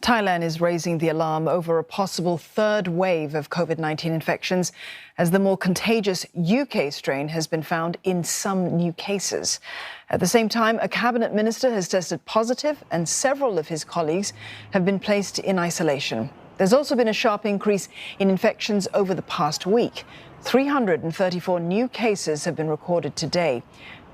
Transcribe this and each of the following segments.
Thailand is raising the alarm over a possible third wave of COVID-19 infections as the more contagious UK strain has been found in some new cases. At the same time, a cabinet minister has tested positive and several of his colleagues have been placed in isolation. There's also been a sharp increase in infections over the past week. 334 new cases have been recorded today.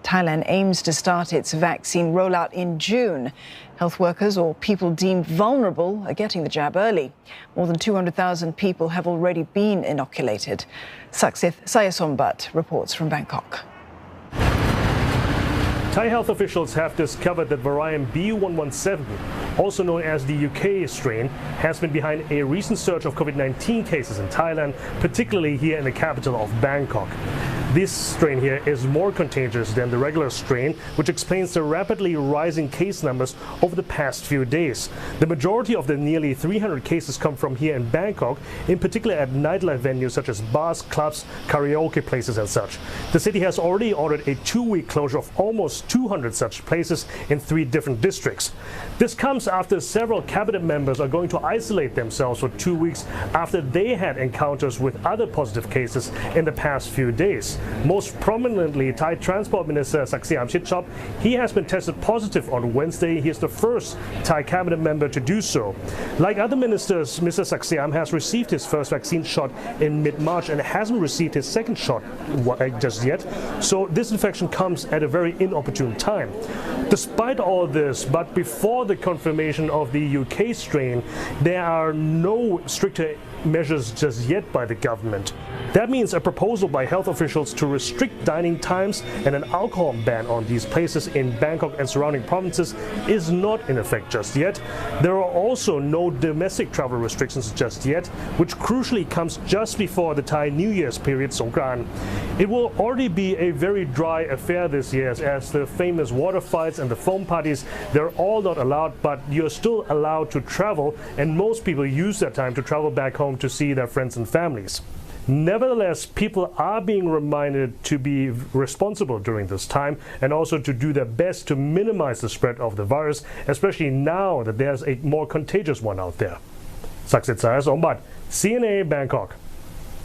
Thailand aims to start its vaccine rollout in June. Health workers or people deemed vulnerable are getting the jab early. More than 200,000 people have already been inoculated. Saksith Sayasombat reports from Bangkok. Thai health officials have discovered that variant B117, also known as the UK strain, has been behind a recent surge of COVID-19 cases in Thailand, particularly here in the capital of Bangkok. This strain here is more contagious than the regular strain, which explains the rapidly rising case numbers over the past few days. The majority of the nearly 300 cases come from here in Bangkok, in particular at nightlife venues such as bars, clubs, karaoke places and such. The city has already ordered a 2-week closure of almost 200 such places in 3 different districts. This comes after several cabinet members are going to isolate themselves for 2 weeks after they had encounters with other positive cases in the past few days. Most prominently, Thai Transport Minister Saksiam Chitchop. He has been tested positive on Wednesday. He is the first Thai cabinet member to do so. Like other ministers, Mr. Saksiam has received his first vaccine shot in mid-March and hasn't received his second shot just yet. So this infection comes at a very inopportune time. Despite all this, but before the confirmation of the UK strain, there are no stricter measures just yet by the government. That means a proposal by health officials to restrict dining times and an alcohol ban on these places in Bangkok and surrounding provinces is not in effect just yet. There are also no domestic travel restrictions just yet, which crucially comes just before the Thai New Year's period, Songkran. It will already be a very dry affair this year as the famous water fights and the foam parties, they're all not allowed, but you're still allowed to travel, and most people use that time to travel back home to see their friends and families. Nevertheless, people are being reminded to be responsible during this time and also to do their best to minimize the spread of the virus, especially now that there's a more contagious one out there. Saksith Sayasombat, CNA Bangkok.